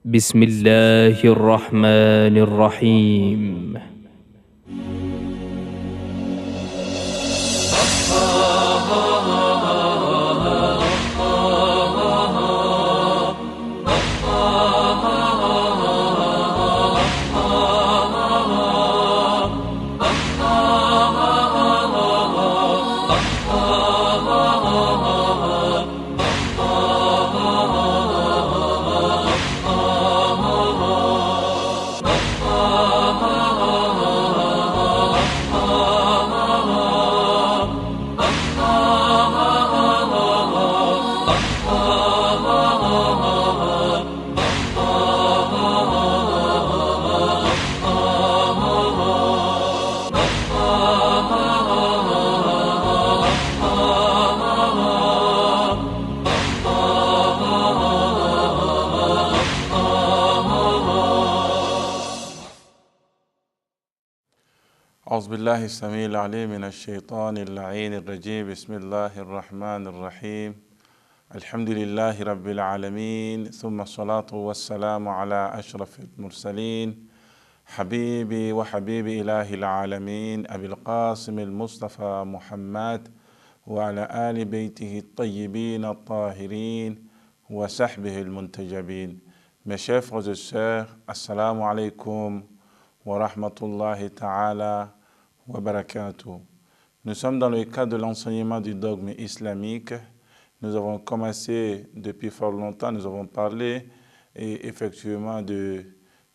بسم الله الرحمن الرحيم. أعوذ بالله السميع العليم من الشيطان اللعين الرجيم. بسم الله الرحمن الرحيم. الحمد لله رب العالمين، ثم الصلاة والسلام على أشرف المرسلين حبيبي وحبيب إله العالمين أبي القاسم المصطفى محمد وعلى آل بيته الطيبين الطاهرين وصحبه المنتجبين. Mes chers frères et sœurs, assalamu alaikum wa rahmatullahi ta'ala wa barakatuh. Nous sommes dans le cadre de l'enseignement du dogme islamique. Nous avons commencé depuis fort longtemps, nous avons parlé et effectivement de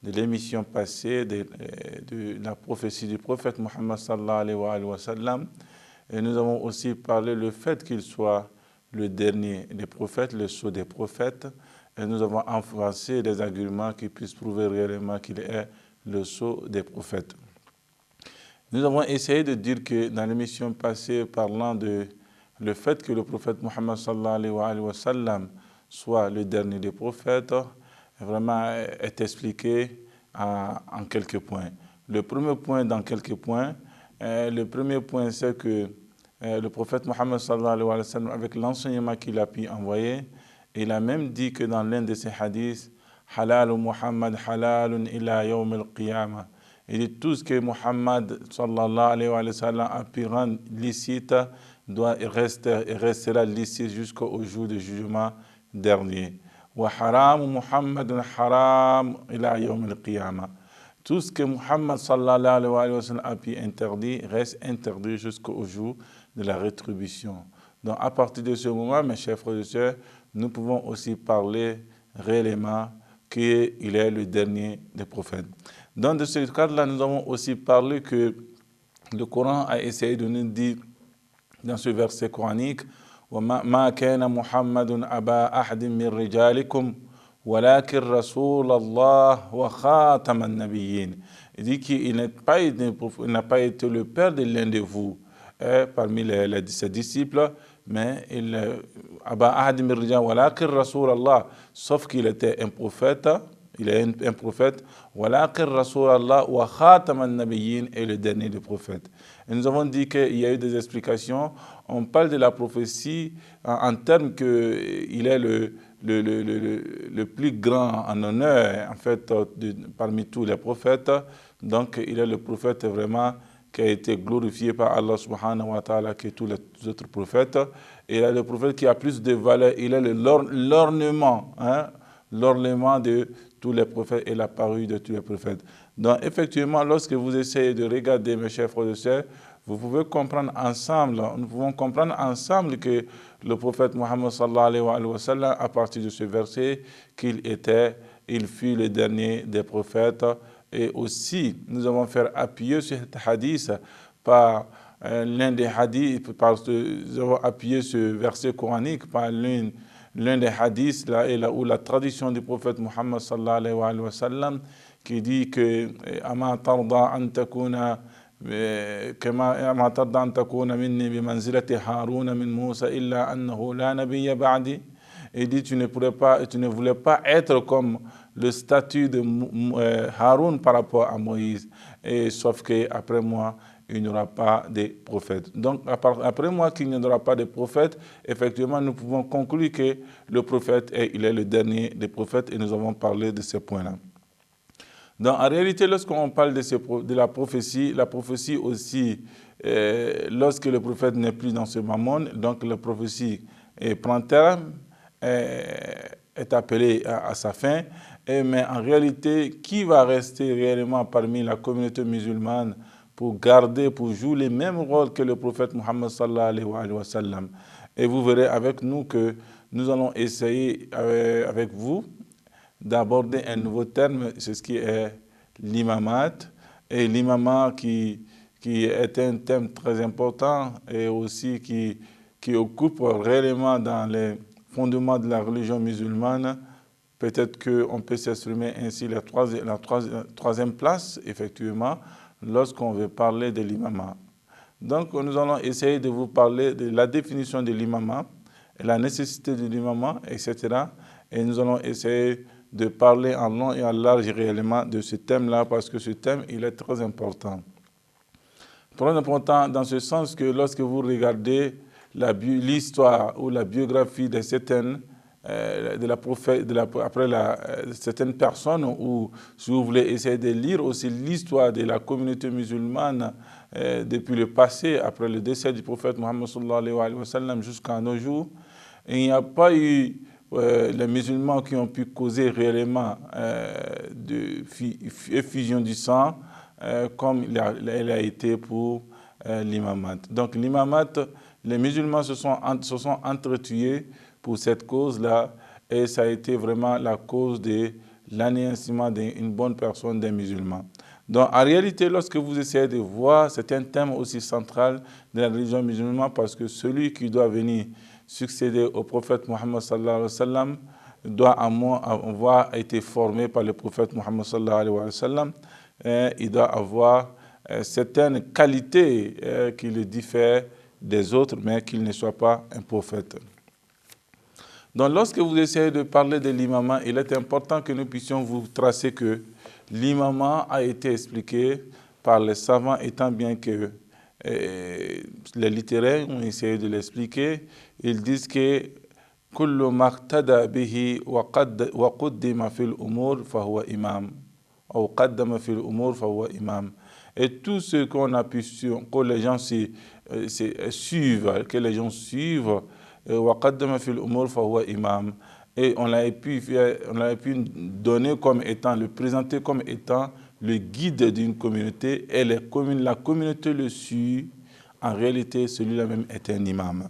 l'émission passée, de la prophétie du prophète Muhammad sallallahu alayhi wa sallam. Et nous avons aussi parlé le fait qu'il soit le dernier des prophètes, le sceau des prophètes. Et nous avons avancé des arguments qui puissent prouver réellement qu'il est le sceau des prophètes. Nous avons essayé de dire que dans l'émission passée, parlant de le fait que le prophète Muhammad sallallahu alayhi wa sallam soit le dernier des prophètes, vraiment est expliqué en quelques points. Le premier point dans quelques points, le premier point c'est que le prophète Muhammad sallallahu alayhi wa sallam, avec l'enseignement qu'il a pu envoyer, il a même dit que dans l'un de ses hadiths, Halal Muhammad halalun ila yawm al-qiyamah. Il dit tout ce que Muhammad sallallahu alayhi wa sallam a pu rendre licite restera licite jusqu'au jour du jugement dernier. Wa haram Muhammadun haram ila yawm al-qiyamah. Tout ce que Muhammad sallallahu alayhi wa sallam a pu interdire reste interdit jusqu'au jour de la rétribution. Donc à partir de ce moment, mes chers frères et sœurs, nous pouvons aussi parler réellement qu'il est le dernier des prophètes. Dans ce cadre-là, nous avons aussi parlé que le Coran a essayé de nous dire dans ce verset coranique وَمَا كَانَ مُحَمَّدٌ أَبَا أَحَدٍ مِّن رِّجَالِكُمْ وَلَكِنْ رَسُولَ اللَّهِ وَخَاتَمَ النَّبِيِّينَ. Il dit qu'il n'a pas été le père de l'un de vous parmi ses disciples, mais sauf qu'il était un prophète, il est un prophète, et le dernier des prophètes. Et nous avons dit qu'il y a eu des explications. On parle de la prophétie en termes qu'il est le plus grand en honneur, en fait, parmi tous les prophètes. Donc, il est le prophète vraiment qui a été glorifié par Allah subhanahu wa ta'ala que tous les autres prophètes. Et il est le prophète qui a plus de valeur. Il est l'ornement, l'ornement de tous les prophètes et la parure de tous les prophètes. Donc effectivement, lorsque vous essayez de regarder, mes chers frères et sœurs, vous pouvez comprendre ensemble, nous pouvons comprendre ensemble que le prophète Muhammad sallallahu alayhi wa sallam, à partir de ce verset, il fut le dernier des prophètes. Et aussi, nous avons fait appuyer sur cet hadith par l'un des hadiths, nous avons appuyé ce verset coranique par l'un des hadiths où la tradition du prophète Muhammad sallallahu alayhi wa sallam qui dit que ama tarda an takuna minni bi manzilati Haruna min Musa illa annahu la nabiyya ba'di. Il dit tu ne voulais pas être comme le statut de Haroun par rapport à Moïse, et sauf qu'après moi il n'y aura pas de prophète. Donc, après moi qu'il n'y aura pas de prophète, effectivement, nous pouvons conclure que le prophète, il est le dernier des prophètes et nous avons parlé de ces points-là. Donc, en réalité, lorsqu'on parle de la prophétie aussi, lorsque le prophète n'est plus dans ce monde, donc la prophétie prend terme, est appelée à sa fin. Mais en réalité, qui va rester réellement parmi la communauté musulmane pour jouer les mêmes rôles que le prophète Muhammad sallallahu alayhi wa sallam? Et vous verrez avec nous que nous allons essayer avec vous d'aborder un nouveau terme, c'est ce qui est l'imamat. Et l'imamat qui est un thème très important et aussi qui occupe réellement dans les fondements de la religion musulmane. Peut-être qu'on peut s'exprimer ainsi la troisième place, effectivement, lorsqu'on veut parler de l'imamat. Donc, nous allons essayer de vous parler de la définition de l'imamat, la nécessité de l'imamat, etc. Et nous allons essayer de parler en long et en large réellement de ce thème-là, parce que ce thème, il est très important. Très important dans ce sens que lorsque vous regardez l'histoire ou la biographie de certaines certaines personnes, ou si vous voulez essayer de lire aussi l'histoire de la communauté musulmane depuis le passé, après le décès du prophète Muhammad sallallahu alayhi wa sallam jusqu'à nos jours, il n'y a pas eu les musulmans qui ont pu causer réellement de effusion du sang comme elle a été pour l'imamat. Donc l'imamat, les musulmans se sont entretués pour cette cause-là, et ça a été vraiment la cause de l'anéantissement d'une bonne personne des musulmans. Donc en réalité, lorsque vous essayez de voir, c'est un thème aussi central de la religion musulmane, parce que celui qui doit venir succéder au prophète Muhammad sallallahu alayhi wa sallam doit avoir été formé par le prophète Muhammad sallallahu alayhi wa sallam. Il doit avoir certaines qualités qui le diffèrent des autres, mais qu'il ne soit pas un prophète. Donc lorsque vous essayez de parler de l'imamat, il est important que nous puissions vous tracer que l'imamat a été expliqué par les savants, étant bien que les littéraires ont essayé de l'expliquer. Ils disent que كل ما اقتدى به وقدم في الأمور فهو إمام أو قدم في الأمور فهو إمام. Et tout ce qu'on a pu que les gens suivent, وقدم في الأمور فهو إمام. Et on l'avait pu donner comme étant, le présenter comme étant le guide d'une communauté, et la communauté le suit. En réalité, celui-là même est un imam.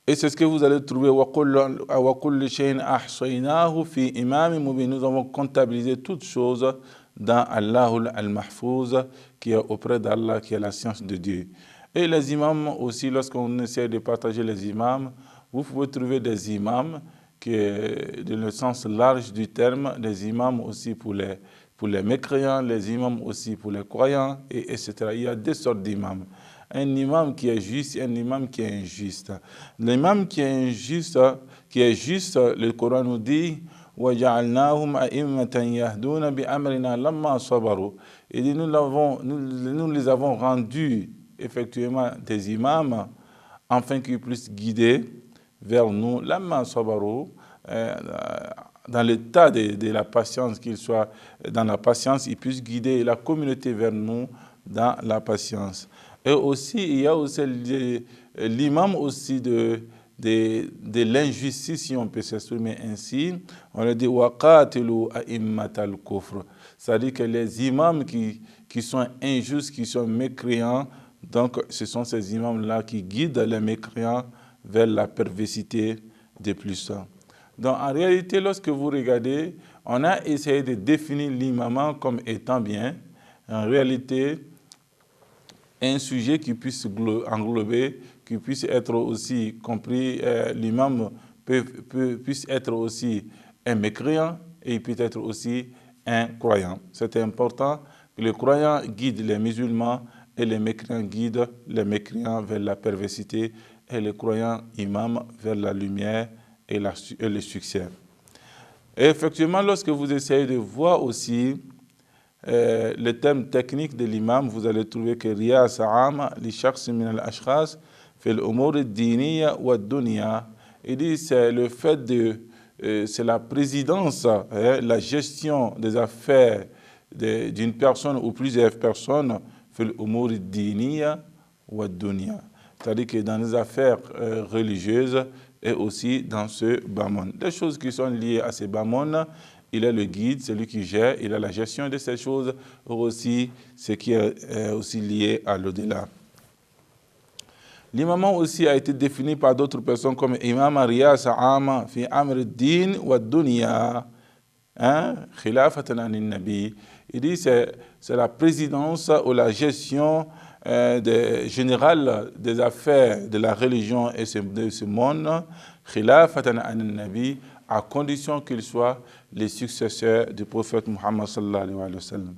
Et c'est ce que vous allez trouver. Nous avons comptabilisé toutes choses dans Allahul al-Mahfouz, qui est auprès d'Allah, qui est la science de Dieu. Et les imams aussi, lorsqu'on essaie de partager les imams, vous pouvez trouver des imams qui est dans le sens large du terme, des imams aussi pour les mécréants, les imams aussi pour les croyants, etc. Il y a deux sortes d'imams. Un imam qui est juste et un imam qui est injuste. L'imam qui est injuste, le Coran nous dit وَجَعَلْنَاهُمْ أَئِمَّةً يَهْدُونَ بِأَمْرِنَا لَمَّا صَبَرُوا. Et nous les avons rendus effectivement des imams, afin qu'ils puissent guider vers nous, لَمَّا صَبَرُوا, dans l'état de la patience, qu'ils soient dans la patience, ils puissent guider la communauté vers nous dans la patience. Et aussi, il y a aussi l'imam aussi de l'injustice, si on peut s'exprimer ainsi. On a dit waqatilu a'immatal kufr. C'est-à-dire que les imams qui sont injustes, qui sont mécréants, donc ce sont ces imams-là qui guident les mécréants vers la perversité de plus. Donc en réalité, lorsque vous regardez, on a essayé de définir l'imam comme étant bien, en réalité, un sujet qui puisse englober, qui puisse être aussi compris, l'imam puisse être aussi un mécréant, et il peut être aussi un croyant. C'est important que le croyant guide les musulmans et les mécréants guident les mécréants vers la perversité et les croyants imams vers la lumière et le succès. Et effectivement, lorsque vous essayez de voir aussi les termes techniques de l'imam, vous allez trouver que riyasa ama li shakhs min al-ashkhas fi al-umur ad-diniya wa ad-dunya. Il dit c'est le fait de c'est la présidence, la gestion des affaires d'une personne ou plusieurs personnes fi al-umur ad-diniya wa ad-dunya. C'est-à-dire que dans les affaires religieuses et aussi dans ce bamon. Des choses qui sont liées à ces bamon, il est le guide, celui qui gère, il a la gestion de ces choses, ou aussi ce qui est aussi lié à l'au-delà. L'imam aussi a été défini par d'autres personnes comme imam riyasa ama fi amr ad-din wa ad-dunya, khilafatan an an-nabi. Il dit c'est la présidence ou la gestion générale des affaires de la religion et de ce monde, khilafatan an an-nabi, à condition qu'ils soient les successeurs du prophète Muhammad sallallahu alayhi wa sallam.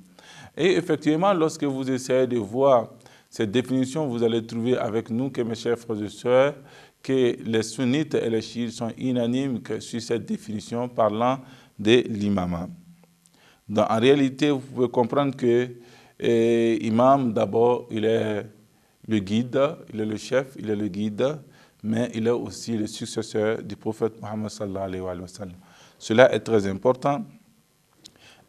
Et effectivement, lorsque vous essayez de voir cette définition, vous allez trouver avec nous, que mes chers frères et sœurs, que les sunnites et les chiites sont unanimes sur cette définition parlant de l'imam. En réalité, vous pouvez comprendre que l'imam, d'abord, il est le guide, il est le chef, il est le guide, mais il est aussi le successeur du prophète Muhammad sallallahu alayhi wa sallam. Cela est très important.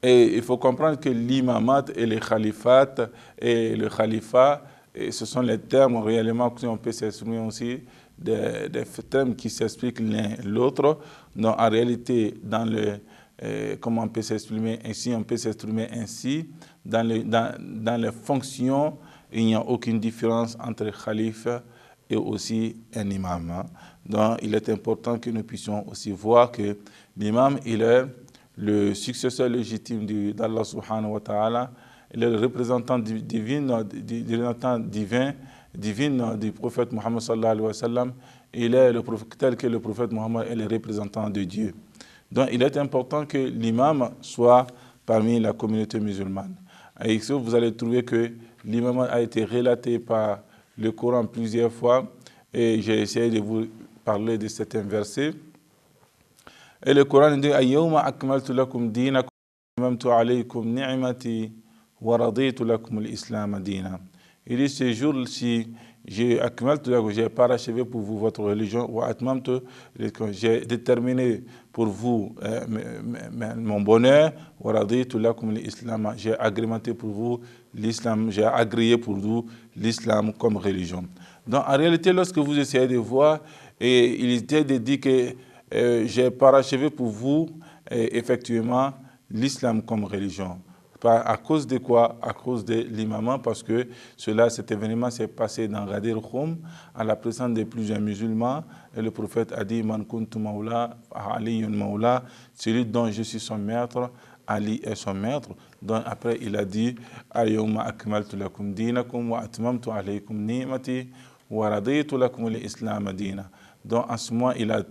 Et il faut comprendre que l'imamat et le khalifat et le khalifa, et ce sont les termes réellement que on peut s'exprimer aussi, des termes qui s'expliquent l'un l'autre. Donc en réalité, dans le comment on peut s'exprimer ainsi, on peut s'exprimer ainsi. Dans les fonctions, il n'y a aucune différence entre khalifa et aussi un imam. Donc il est important que nous puissions aussi voir que l'imam, il est le successeur légitime d'Allah subhanahu wa ta'ala, il est le représentant divin du prophète Muhammad sallallahu alayhi wa sallam, il est le prophète, tel que le prophète Muhammad est le représentant de Dieu. Donc il est important que l'imam soit parmi la communauté musulmane. Et ici, vous allez trouver que l'imam a été relaté par le Coran plusieurs fois, et j'ai essayé de vous parler de certains versets. Et le Coran dit Ayyawma akmaltu lakum dinakum wa atmamtu alaykum ni'mati wa raditu lakum al-islam dina. Il dit ce jour-ci, j'ai parachevé pour vous votre religion, wa atmamtu, j'ai déterminé pour vous mon bonheur, wa raditu lakum al-islam, j'ai agrémenté pour vous l'islam, j'ai agréé pour vous l'islam comme religion. Donc en réalité, lorsque vous essayez de voir, et il était dit que j'ai parachevé pour vous effectivement l'islam comme religion. À cause de quoi? À cause de l'imam, parce que cet événement s'est passé dans Ghadir Khoum, à la présence de plusieurs musulmans, et le prophète a dit Man kuntu maula, Aliyun maula, celui dont je suis son maître, Ali est son maître. Donc après il a dit Al-yawma akmaltu lakum dinakum wa atmamtu alaykum ni'mati wa raditu lakum al-islam dina. Donc en ce moment, il a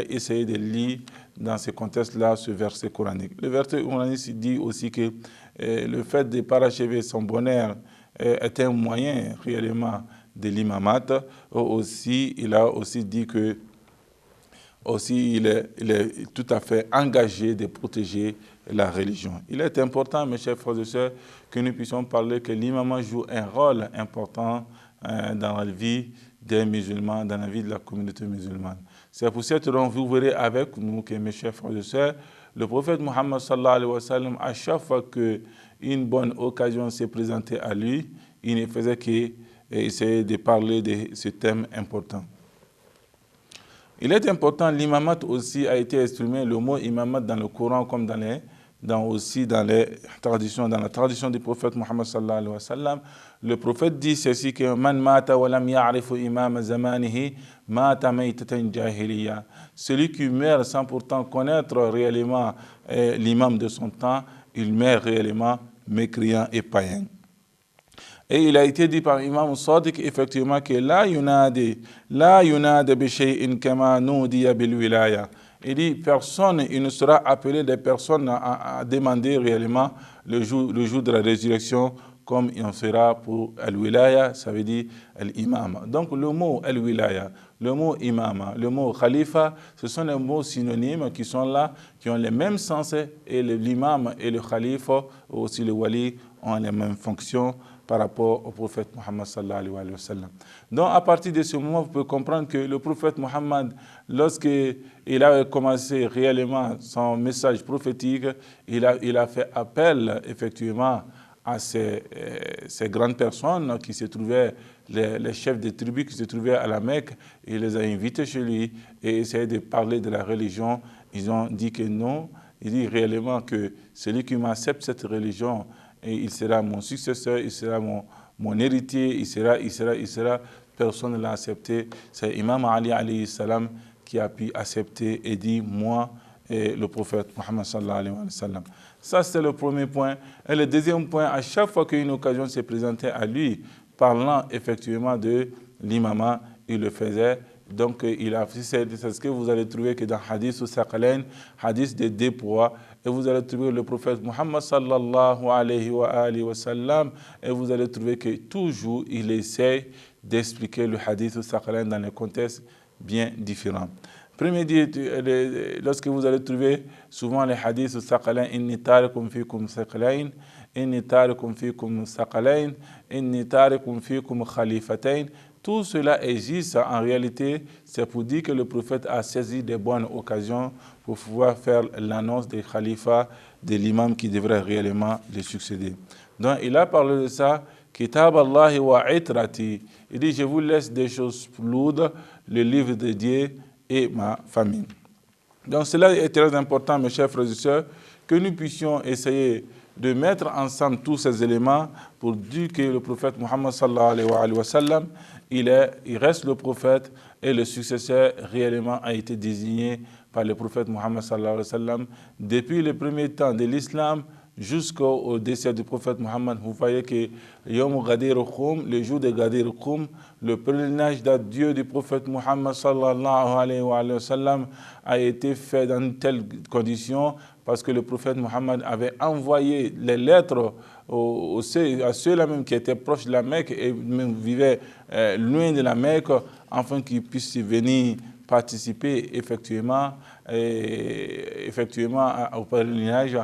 essayé de lire dans ce contexte-là ce verset coranique. Le verset coranique dit aussi que le fait de parachever son bonheur est un moyen réellement de l'imamat. Aussi, il a aussi dit que aussi il est tout à fait engagé de protéger la religion. Il est important, mes chers frères et sœurs, que nous puissions parler que l'imam joue un rôle important dans la vie des musulmans, dans la vie de la communauté musulmane. C'est pour cette raison, vous verrez avec nous, que mes chers frères et sœurs, le prophète Muhammad sallallahu alayhi wa sallam, à chaque fois qu'une bonne occasion s'est présentée à lui, il ne faisait qu'essayer de parler de ce thème important. Il est important, l'imamat aussi a été exprimé, le mot imamat dans le Coran comme dans la tradition du prophète Muhammad sallallahu alayhi wa sallam. Le prophète dit ceci que man mata wa lam ya'rifu imam zamanihi mata maytatan jahiliya. Celui qui meurt sans pourtant connaître réellement l'imam de son temps, il meurt réellement mécréant et païen. Et il a été dit par Imam Sadiq effectivement que la yunadi bi shay'in kama nudiya bil wilaya. Il dit, personne, il ne sera appelé des personnes à demander réellement le jour de la résurrection comme il en sera pour al-wilaya, ça veut dire l'imam. Donc le mot al-wilaya, le mot imam, le mot khalifa, ce sont des mots synonymes qui sont là, qui ont les mêmes sens, et l'imam et le khalifa, aussi le wali, ont les mêmes fonctions par rapport au prophète Muhammad sallallahu alayhi wa sallam. Donc à partir de ce moment, vous pouvez comprendre que le prophète Muhammad, lorsqu'il a commencé réellement son message prophétique, il a fait appel effectivement à ces grandes personnes qui se trouvaient, les chefs des tribus qui se trouvaient à la Mecque. Il les a invités chez lui et essayé de parler de la religion. Ils ont dit que non. Il dit réellement que celui qui m'accepte cette religion, et il sera mon successeur, il sera mon héritier, il sera. Personne ne l'a accepté. C'est Imam Ali alayhi salam qui a pu accepter et dit, moi, et le prophète Muhammad sallallahu alayhi wa sallam. Ça, c'est le premier point. Et le deuxième point, à chaque fois qu'une occasion s'est présentée à lui, parlant effectivement de l'imama, il le faisait. Donc, c'est ce que vous allez trouver que dans Hadith ou Saqalain, Hadith des deux poids, et vous allez trouver le prophète Muhammad sallallahu alayhi wa sallam, et vous allez trouver que toujours il essaie d'expliquer le Hadith ou Saqalain dans des contextes bien différents. Premier dit, lorsque vous allez trouver souvent les hadiths au Saqalain, inni tarikum fikum Saqalain, inni tarikum fikum Saqalain, inni tarikum fikum Khalifatain. Tout cela existe en réalité, c'est pour dire que le prophète a saisi des bonnes occasions pour pouvoir faire l'annonce des khalifats, de l'imam qui devrait réellement les succéder. Donc il a parlé de ça, Kitab Allah wa itrati. Il dit, je vous laisse des choses lourdes, le livre de Dieu et ma famille. Donc cela est très important, mes chers frères et sœurs, que nous puissions essayer de mettre ensemble tous ces éléments pour dire que le prophète Muhammad sallallahu alayhi wa sallam, il reste le prophète et le successeur réellement a été désigné par le prophète Muhammad sallallahu alayhi wa sallam depuis le premier temps de l'islam jusqu'au décès du prophète Muhammad. Vous voyez que Yom Ghadir Khoum, le jour de Ghadir Khoum, le pèlerinage d'adieu du prophète Muhammad sallallahu alayhi wa sallam a été fait dans une telle condition parce que le prophète Muhammad avait envoyé les lettres à ceux-là même qui étaient proches de la Mecque et même vivaient loin de la Mecque, afin qu'ils puissent venir participer effectivement au pèlerinage,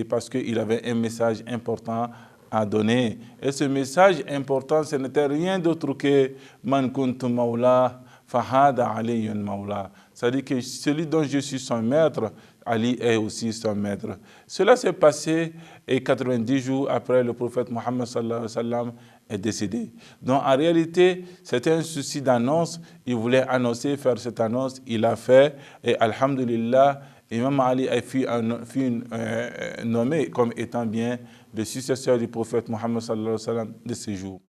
parce qu'il avait un message important à donner. Et ce message important, ce n'était rien d'autre que « Man kuntu mawla, fahada aliyun mawla ». C'est-à-dire que celui dont je suis son maître, Ali est aussi son maître. Cela s'est passé et 90 jours après le prophète Muhammad sallallahu alayhi wa sallam est décédé. Donc en réalité, c'était un souci d'annonce. Il voulait annoncer, faire cette annonce. Il l'a fait et alhamdulillah, Imam Ali a fut nommé comme étant bien le successeur du prophète Muhammad sallallahu alayhi wa sallam de ces jours.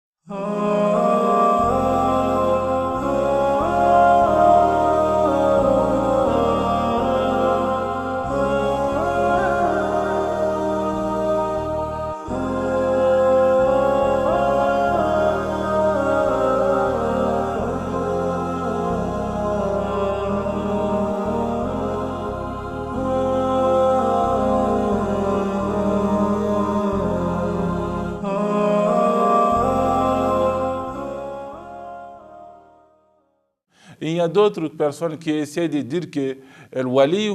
Il y a d'autres personnes qui essaient de dire que le wali,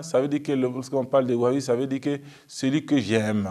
ça veut dire que lorsqu'on parle de wali, ça veut dire que celui que j'aime,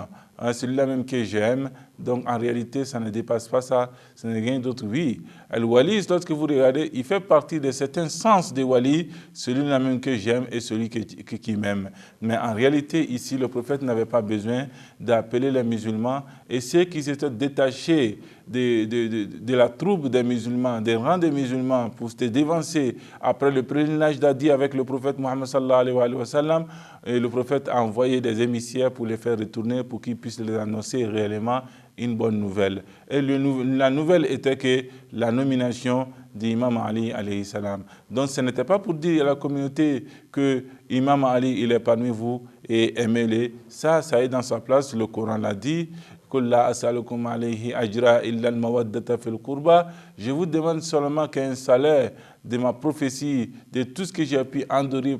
celui-là même que j'aime. Donc en réalité, ça ne dépasse pas ça, ce n'est rien d'autre. Oui, le wali, lorsque vous regardez, il fait partie de certains sens de wali, celui-là même que j'aime et celui qui m'aime. Mais en réalité, ici, le prophète n'avait pas besoin d'appeler les musulmans et ceux qui s'étaient détachés de la troupe des musulmans, des rangs des musulmans, pour se dévancer après le pèlerinage d'Adi avec le prophète Muhammad sallallahu alayhi wa sallam, et le prophète a envoyé des émissaires pour les faire retourner pour qu'ils puissent les annoncer réellement une bonne nouvelle. Et la nouvelle était que la nomination d'Imam Ali alayhi salam. Donc ce n'était pas pour dire à la communauté que Imam Ali il est parmi vous et aimez-le. Ça est dans sa place, le Coran l'a dit, قُلْ لَا أَسْأَلُكُمْ عَلَيْهِ أَجْرًا إِلَّا الْمَوَدَّةَ فِي الْقُرْبَى. Je vous demande seulement qu'un salaire de ma prophétie, de tout ce que j'ai pu endurer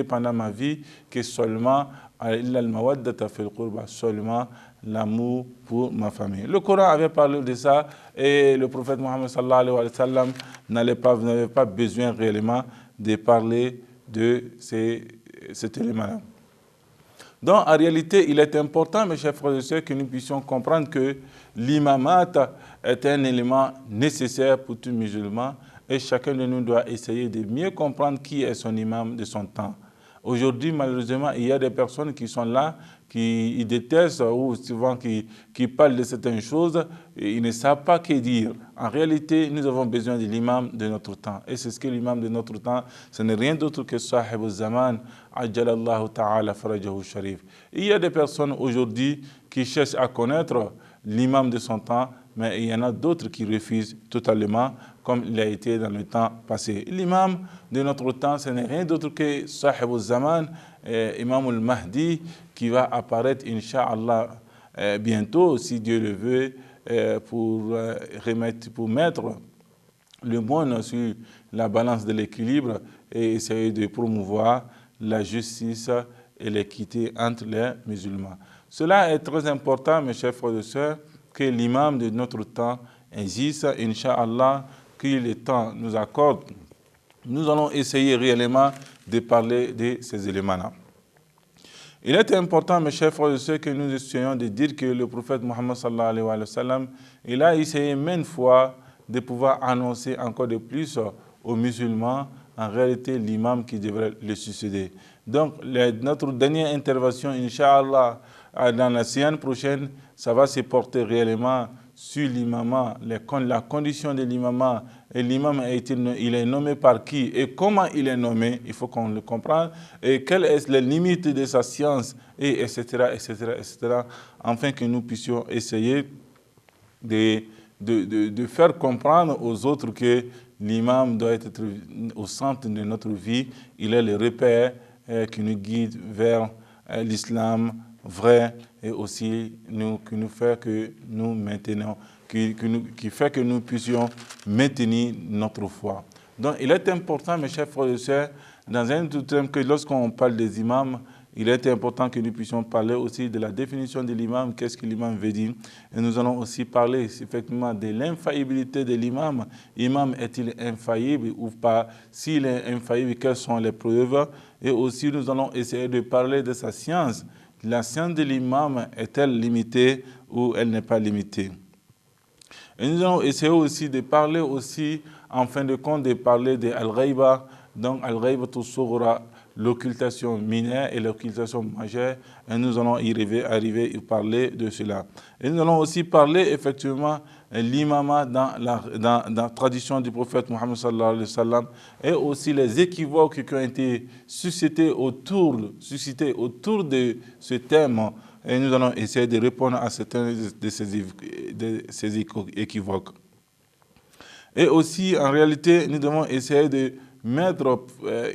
pendant ma vie, que seulement إِلَّا الْمَوَدَّةَ فِي الْقُرْبَى, seulement l'amour pour ma famille. Le Coran avait parlé de ça et le prophète Mohammed sallallahu alayhi wa sallam n'avait pas besoin réellement de parler de cet élément-là. Donc, en réalité, il est important, mes chers frères et sœurs, que nous puissions comprendre que l'imamat est un élément nécessaire pour tout musulman et chacun de nous doit essayer de mieux comprendre qui est son imam de son temps. Aujourd'hui, malheureusement, il y a des personnes qui sont là, qui détestent ou souvent qui parlent de certaines choses et ils ne savent pas que dire. En réalité, nous avons besoin de l'imam de notre temps. Et c'est ce que l'imam de notre temps, ce n'est rien d'autre que Sahib al-Zaman, Ajjalallahu ta'ala farajahu sharif. Il y a des personnes aujourd'hui qui cherchent à connaître l'imam de son temps, mais il y en a d'autres qui refusent totalement, comme il a été dans le temps passé. L'imam de notre temps, ce n'est rien d'autre que Sahib al-Zaman, Imam al-Mahdi, qui va apparaître, Inch'Allah, bientôt, si Dieu le veut, pour mettre le monde sur la balance de l'équilibre et essayer de promouvoir la justice et l'équité entre les musulmans. Cela est très important, mes chers frères et sœurs, que l'imam de notre temps existe, Inch'Allah, que le temps nous accorde. Nous allons essayer réellement de parler de ces éléments-là. Il est important, mes chers frères et sœurs, que nous essayons de dire que le prophète Mohammed sallallahu alayhi wa sallam, il a essayé maintes fois de pouvoir annoncer encore de plus aux musulmans, en réalité, l'imam qui devrait le succéder. Donc, notre dernière intervention, Inch'Allah, dans la séance prochaine, ça va se porter réellement sur l'imamat, la condition de l'imamat, et l'imam il est nommé par qui et comment il est nommé, il faut qu'on le comprenne, et quelles sont les limites de sa science, et etc., etc., etc., afin que nous puissions essayer de faire comprendre aux autres que l'imam doit être au centre de notre vie, il est le repère qui nous guide vers l'islam vrai et aussi qui nous fait que nous maintenons, qui fait que nous puissions maintenir notre foi. Donc il est important, mes chers frères et sœurs, dans un tout terme, que lorsqu'on parle des imams, il est important que nous puissions parler aussi de la définition de l'imam, qu'est-ce que l'imam veut dire. Et nous allons aussi parler effectivement de l'infaillibilité de l'imam. L'imam est-il infaillible ou pas? S'il est infaillible, quelles sont les preuves? Et aussi nous allons essayer de parler de sa science. La science de l'imam est-elle limitée ou elle n'est pas limitée? Et nous allons essayer aussi de parler aussi, en fin de compte, de parler de Al-Ghaiba, donc Al-Ghaiba Tusughra, l'occultation mineure et l'occultation majeure, et nous allons arriver à parler de cela. Et nous allons aussi parler effectivement l'imama dans la tradition du prophète Mohammed sallallahu alayhi wa sallam, et aussi les équivoques qui ont été suscités autour de ce thème, et nous allons essayer de répondre à certains de ces équivoques. Et aussi, en réalité, nous devons essayer de mettre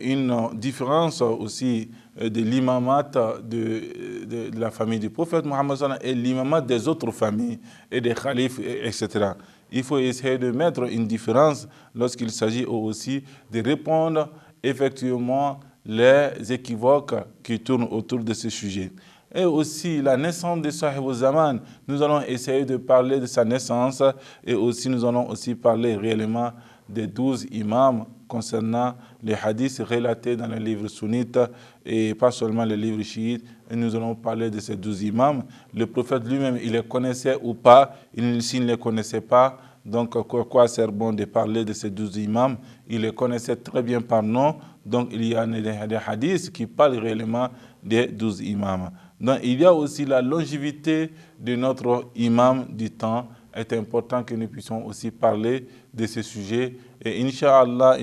une différence aussi de l'imamat de la famille du prophète Mohammed et l'imamat des autres familles et des khalifes, etc. Il faut essayer de mettre une différence lorsqu'il s'agit aussi de répondre effectivement les équivoques qui tournent autour de ce sujet. Et aussi la naissance de Sahib al-Zaman, nous allons essayer de parler de sa naissance et aussi nous allons aussi parler réellement des 12 imams concernant les hadiths relatés dans les livres sunnites et pas seulement les livres chiites. Et nous allons parler de ces 12 imams. Le prophète lui-même, il les connaissait ou pas. S'il ne les connaissait pas, donc quoi sert bon de parler de ces 12 imams? Il les connaissait très bien par nom. Donc il y a des hadiths qui parlent réellement des 12 imams. Donc il y a aussi la longévité de notre imam du temps. C'est important que nous puissions aussi parler de ce sujet. Et Inch'Allah,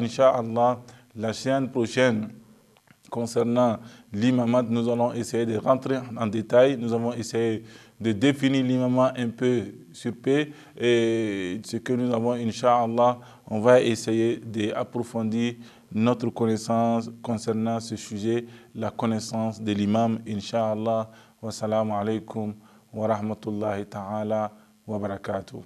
la semaine prochaine, concernant l'imamat, nous allons essayer de rentrer en détail. Nous allons essayer de définir l'imamat un peu sur P. Et ce que nous avons, Inch'Allah, on va essayer d'approfondir notre connaissance concernant ce sujet, la connaissance de l'imam, Inch'Allah. Wassalamu alaikum wa rahmatullahi ta'ala wa barakatuh.